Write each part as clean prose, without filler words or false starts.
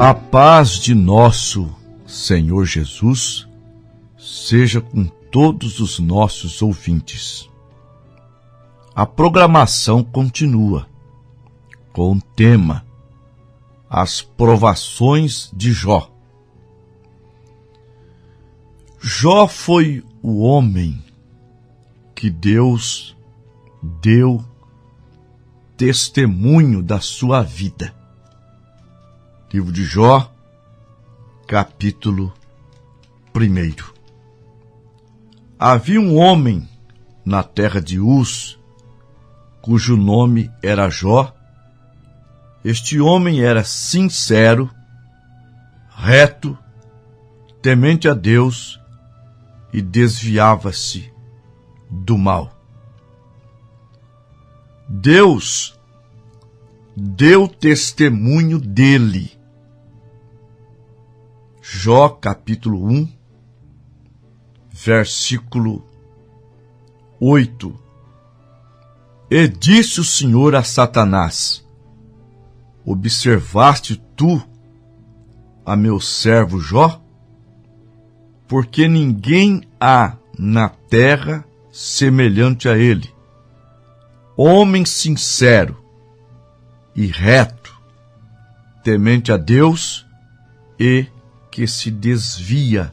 A paz de nosso Senhor Jesus seja com todos os nossos ouvintes. A programação continua com o tema As Provações de Jó. Jó foi o homem que Deus deu testemunho da sua vida. Livro de Jó, capítulo 1. Havia um homem na terra de Uz, cujo nome era Jó. Este homem era sincero, reto, temente a Deus e desviava-se do mal. Deus deu testemunho dele. Jó, capítulo 1, versículo 8. E disse o Senhor a Satanás: observaste tu a meu servo Jó? Porque ninguém há na terra semelhante a ele, homem sincero e reto, temente a Deus e que se desvia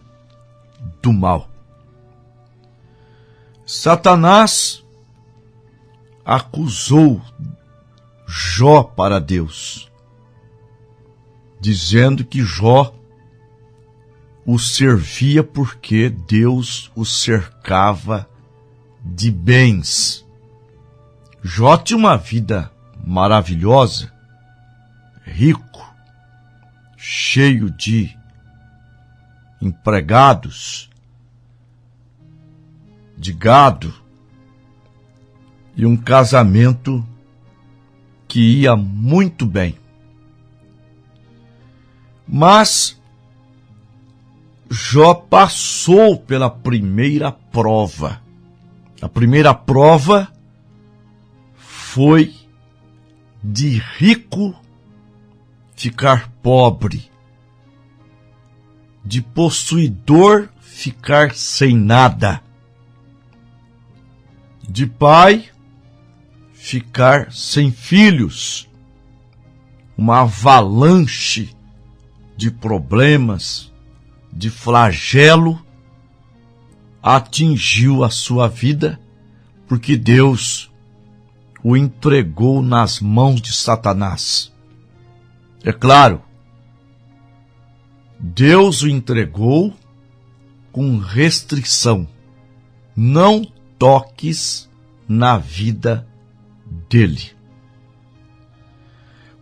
do mal. Satanás acusou Jó para Deus, dizendo que Jó o servia porque Deus o cercava de bens. Jó tinha uma vida maravilhosa, rico, cheio de empregados, de gado, e um casamento que ia muito bem. Mas Jó passou pela primeira prova. A primeira prova foi de rico ficar pobre, de possuidor ficar sem nada, de pai ficar sem filhos. Uma avalanche de problemas, de flagelo atingiu a sua vida, porque Deus o entregou nas mãos de Satanás. É claro, Deus o entregou com restrição. Não toques na vida dele.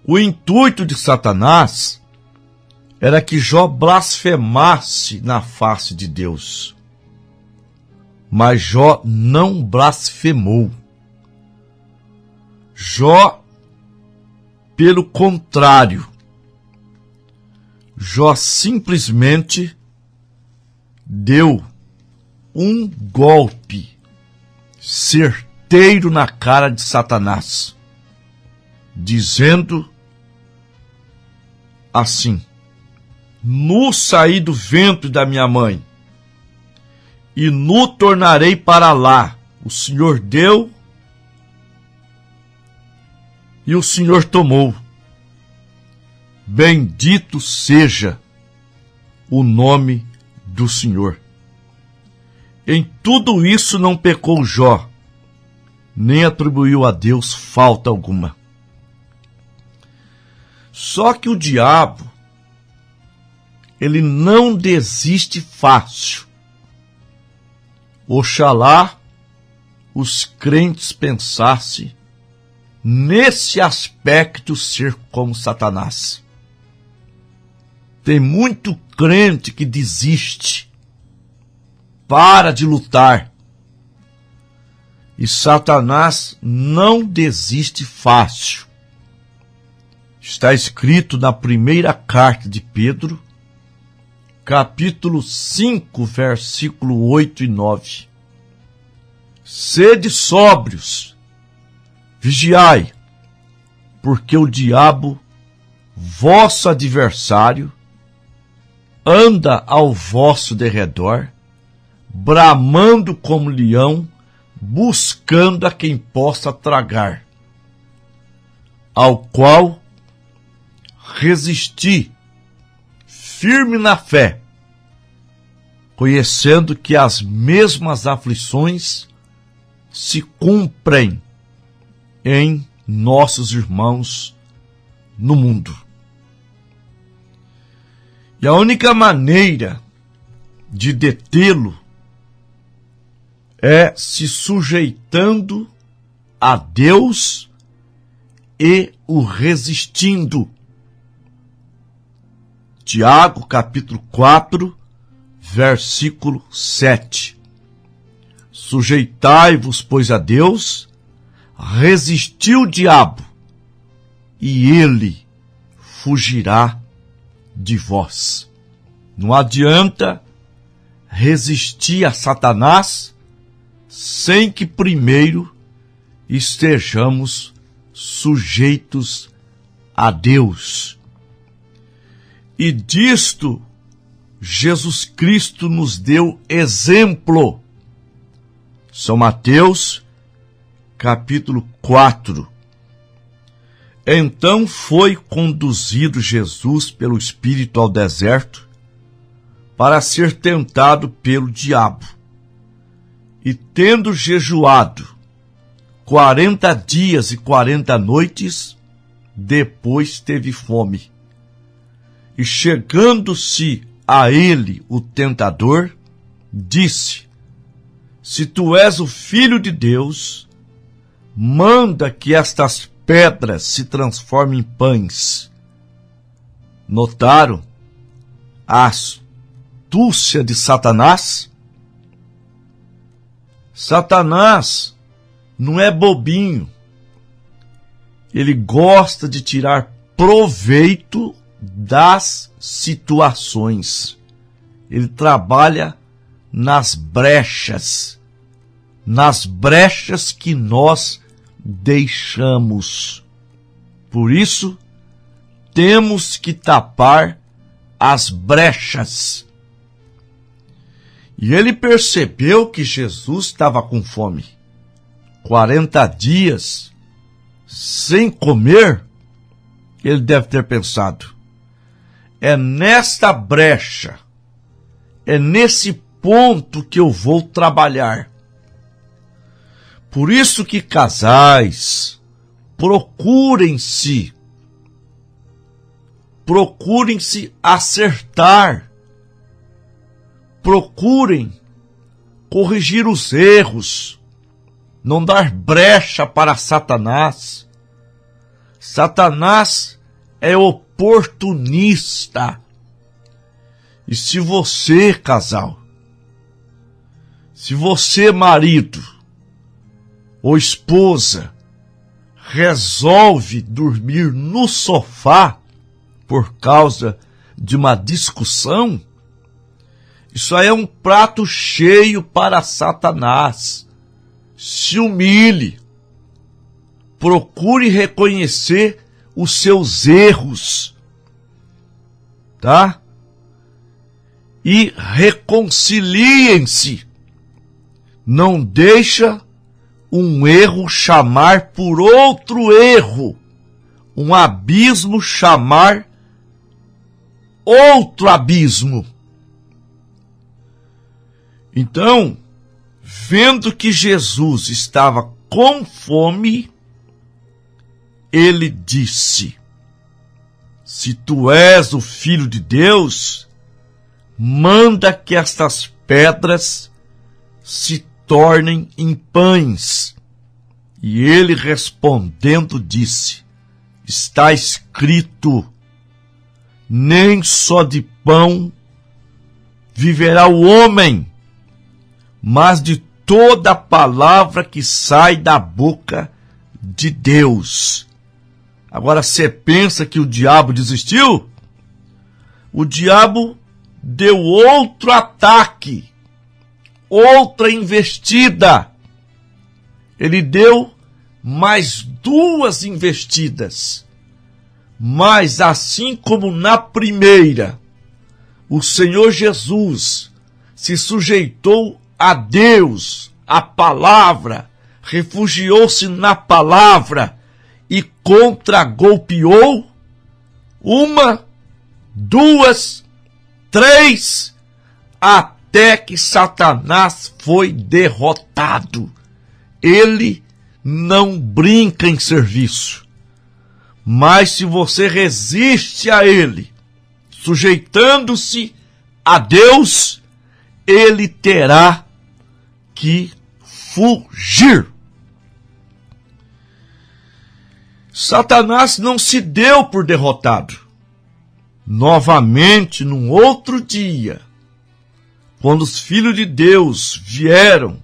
O intuito de Satanás era que Jó blasfemasse na face de Deus. Mas Jó não blasfemou. Jó, pelo contrário, Jó simplesmente deu um golpe certeiro na cara de Satanás, dizendo assim: nu saí do ventre da minha mãe, e nu tornarei para lá. O Senhor deu e o Senhor tomou. Bendito seja o nome do Senhor. Em tudo isso não pecou Jó, nem atribuiu a Deus falta alguma. Só que o diabo, ele não desiste fácil. Oxalá os crentes pensassem nesse aspecto ser como Satanás. Tem muito crente que desiste, para de lutar. E Satanás não desiste fácil. Está escrito na primeira carta de Pedro, capítulo 5, versículo 8 e 9. Sede sóbrios, vigiai, porque o diabo vosso adversário, anda ao vosso derredor, bramando como leão, buscando a quem possa tragar, ao qual resisti, firme na fé, conhecendo que as mesmas aflições se cumprem em nossos irmãos no mundo. E a única maneira de detê-lo é se sujeitando a Deus e o resistindo. Tiago, capítulo 4, versículo 7. Sujeitai-vos, pois, a Deus, resisti o diabo, e ele fugirá de vós. Não adianta resistir a Satanás sem que primeiro estejamos sujeitos a Deus. E disto Jesus Cristo nos deu exemplo. São Mateus, capítulo 4. Então foi conduzido Jesus pelo Espírito ao deserto para ser tentado pelo diabo. E tendo jejuado 40 dias e 40 noites, depois teve fome. E chegando-se a ele o tentador, disse: se tu és o Filho de Deus, manda que estas pedras se transformem em pães. Notaram a astúcia de Satanás? Satanás não é bobinho. Ele gosta de tirar proveito das situações. Ele trabalha nas brechas que nós deixamos. Por isso, temos que tapar as brechas. E ele percebeu que Jesus estava com fome. 40 dias sem comer, ele deve ter pensado: é nesta brecha, é nesse ponto que eu vou trabalhar. Por isso que casais, procurem-se acertar, procurem corrigir os erros, não dar brecha para Satanás. Satanás é oportunista. E se você, casal, se você, marido ou esposa, resolve dormir no sofá por causa de uma discussão, isso aí é um prato cheio para Satanás. Se humilhe, procure reconhecer os seus erros, tá? E reconciliem-se. Não deixa um erro chamar por outro erro, um abismo chamar outro abismo. Então, vendo que Jesus estava com fome, ele disse: se tu és o Filho de Deus, manda que estas pedras se tornem em pães. E ele respondendo disse: está escrito, nem só de pão viverá o homem, mas de toda palavra que sai da boca de Deus. Agora, você pensa que o diabo desistiu? O diabo deu outro ataque, outra investida. Ele deu mais 2 investidas. Mas assim como na primeira, o Senhor Jesus se sujeitou a Deus, a palavra, refugiou-se na palavra e contragolpeou, 1, 2, 3, até que Satanás foi derrotado. Ele não brinca em serviço. Mas se você resiste a ele, sujeitando-se a Deus, ele terá que fugir. Satanás não se deu por derrotado. Novamente, num outro dia, quando os filhos de Deus vieram,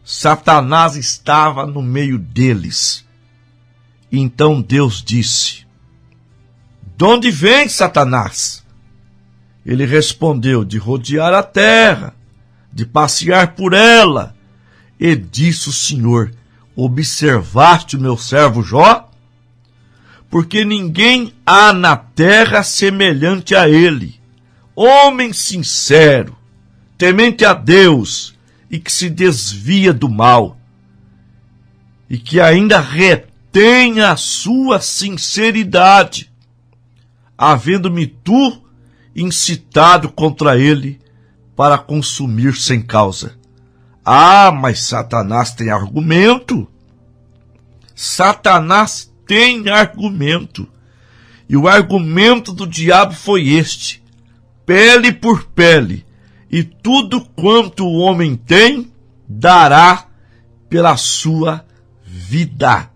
Satanás estava no meio deles. Então Deus disse: de onde vem Satanás? Ele respondeu: de rodear a terra, de passear por ela. E disse o Senhor: observaste o meu servo Jó? Porque ninguém há na terra semelhante a ele, homem sincero, temente a Deus e que se desvia do mal, e que ainda retém a sua sinceridade, havendo-me tu incitado contra ele para consumir sem causa. Ah, mas Satanás tem argumento. Satanás tem argumento. E o argumento do diabo foi este: pele por pele, e tudo quanto o homem tem, dará pela sua vida.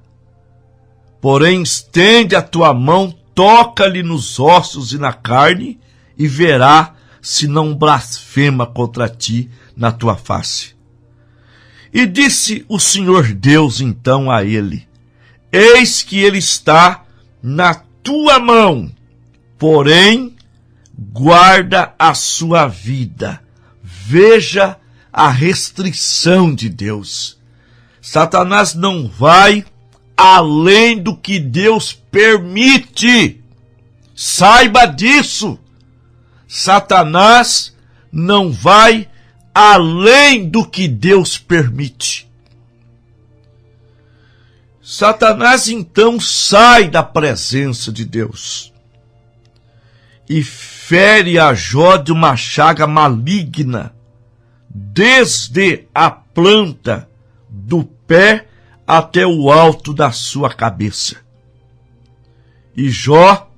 Porém, estende a tua mão, toca-lhe nos ossos e na carne, e verá se não blasfema contra ti na tua face. E disse o Senhor Deus então a ele: eis que ele está na tua mão, porém guarda a sua vida. Veja a restrição de Deus. Satanás não vai além do que Deus permite. Saiba disso. Satanás não vai além do que Deus permite. Satanás então sai da presença de Deus e fere a Jó de uma chaga maligna, desde a planta do pé até o alto da sua cabeça. E Jó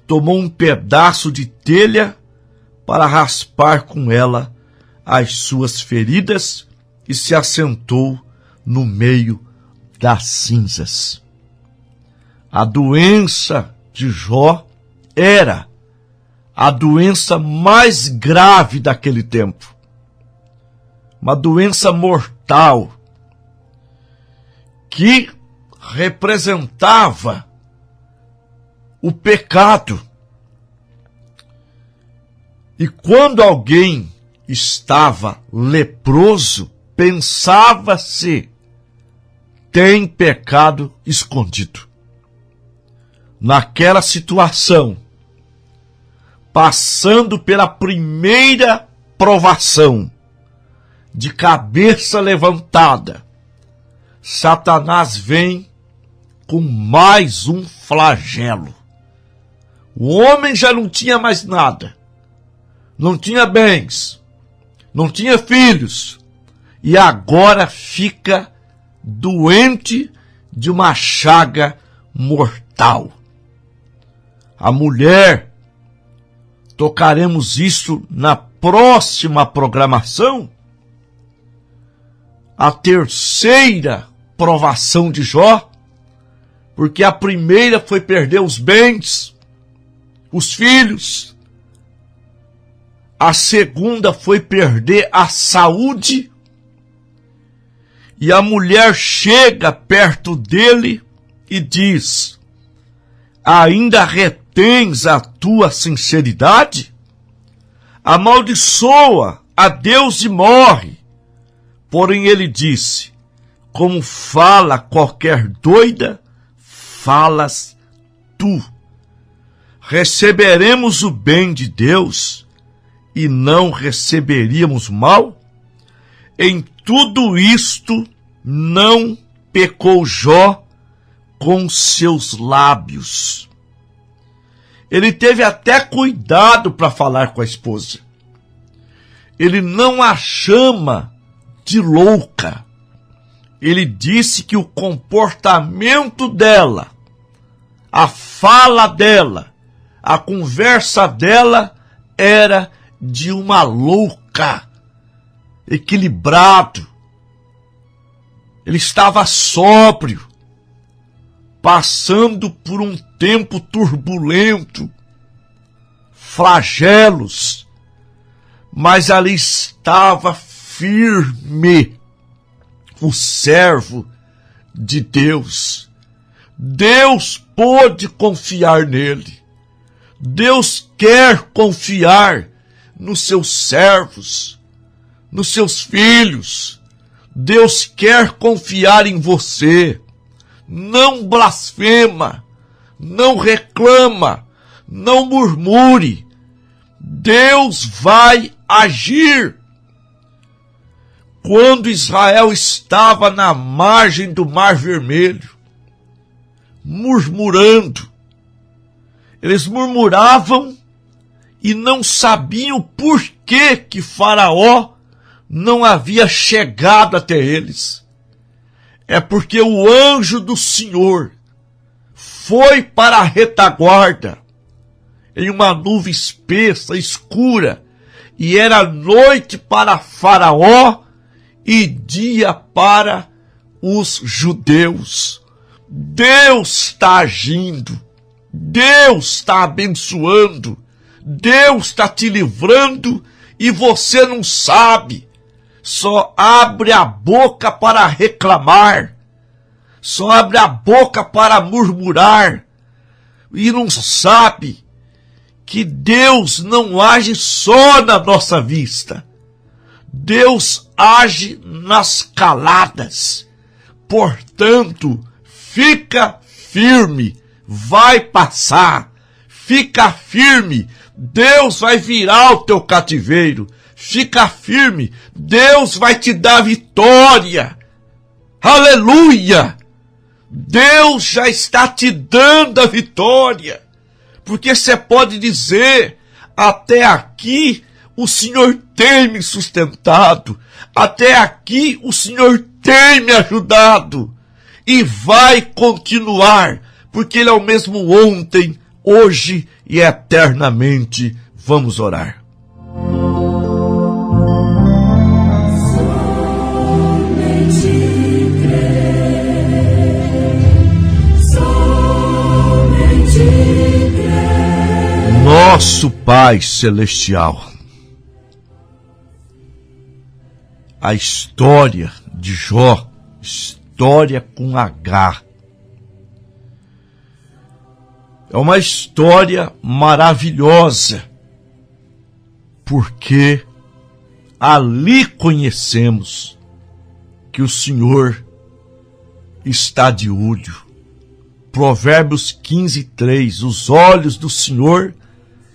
tomou um pedaço de telha para raspar com ela as suas feridas e se assentou no meio das cinzas. A doença de Jó era a doença mais grave daquele tempo. Uma doença mortal que representava o pecado. E quando alguém estava leproso, pensava-se: tem pecado escondido. Naquela situação, passando pela primeira provação, de cabeça levantada, Satanás vem com mais um flagelo. O homem já não tinha mais nada, não tinha bens, não tinha filhos, e agora fica doente de uma chaga mortal. A mulher, tocaremos isso na próxima programação, a terceira provação de Jó, porque a primeira foi perder os bens, os filhos. A segunda foi perder a saúde. E a mulher chega perto dele e diz: ainda retens a tua sinceridade? Amaldiçoa a Deus e morre. Porém ele disse: como fala qualquer doida, falas isto receberemos o bem de Deus e não receberíamos mal? Em tudo isto não pecou Jó com seus lábios. Ele teve até cuidado para falar com a esposa. Ele não a chama de louca. Ele disse que o comportamento dela, a fala dela, a conversa dela era de uma louca, equilibrado. Ele estava sóbrio, passando por um tempo turbulento, flagelos, mas ali estava firme o servo de Deus. Deus pôde confiar nele. Deus quer confiar nos seus servos, nos seus filhos. Deus quer confiar em você. Não blasfema, não reclama, não murmure. Deus vai agir. Quando Israel estava na margem do Mar Vermelho, murmurando, eles murmuravam e não sabiam por que Faraó não havia chegado até eles. É porque o anjo do Senhor foi para a retaguarda em uma nuvem espessa, escura, e era noite para Faraó e dia para os judeus. Deus está agindo, Deus está abençoando, Deus está te livrando e você não sabe. Só abre a boca para reclamar, só abre a boca para murmurar e não sabe que Deus não age só na nossa vista. Deus age nas caladas. Portanto, fica firme, vai passar. Fica firme, Deus vai virar o teu cativeiro. Fica firme, Deus vai te dar vitória. Aleluia! Deus já está te dando a vitória. Porque você pode dizer, até aqui o Senhor tem me sustentado, até aqui o Senhor tem me ajudado, e vai continuar, porque Ele é o mesmo ontem, hoje e eternamente. Vamos orar. Nosso Pai Celestial, a história de Jó, história com H, é uma história maravilhosa, porque ali conhecemos que o Senhor está de olho. Provérbios 15:3, os olhos do Senhor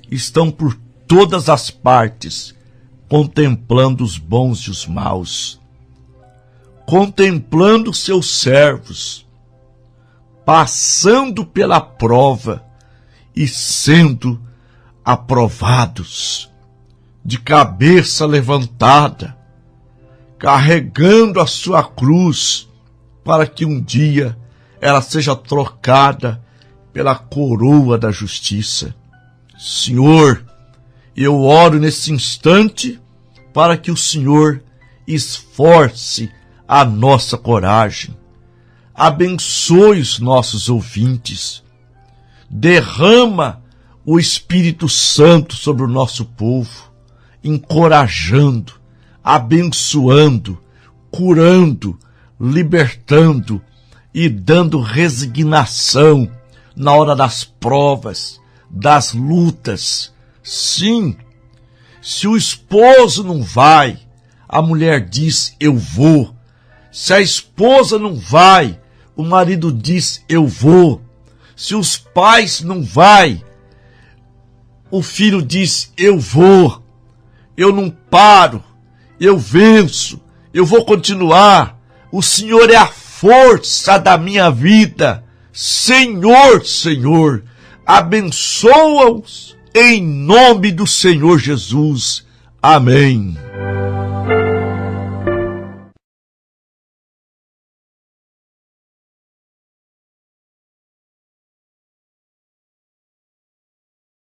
estão por todas as partes, contemplando os bons e os maus, contemplando seus servos, passando pela prova e sendo aprovados, de cabeça levantada, carregando a sua cruz, para que um dia ela seja trocada pela coroa da justiça. Senhor, eu oro nesse instante para que o Senhor esforce a nossa coragem, abençoe os nossos ouvintes, derrama o Espírito Santo sobre o nosso povo, encorajando, abençoando, curando, libertando e dando resignação na hora das provas, das lutas. Sim, se o esposo não vai, a mulher diz, eu vou. Se a esposa não vai, o marido diz, eu vou. Se os pais não vai, o filho diz: eu vou, eu não paro, eu venço, eu vou continuar. O Senhor é a força da minha vida. Senhor, Senhor, abençoa-os em nome do Senhor Jesus. Amém.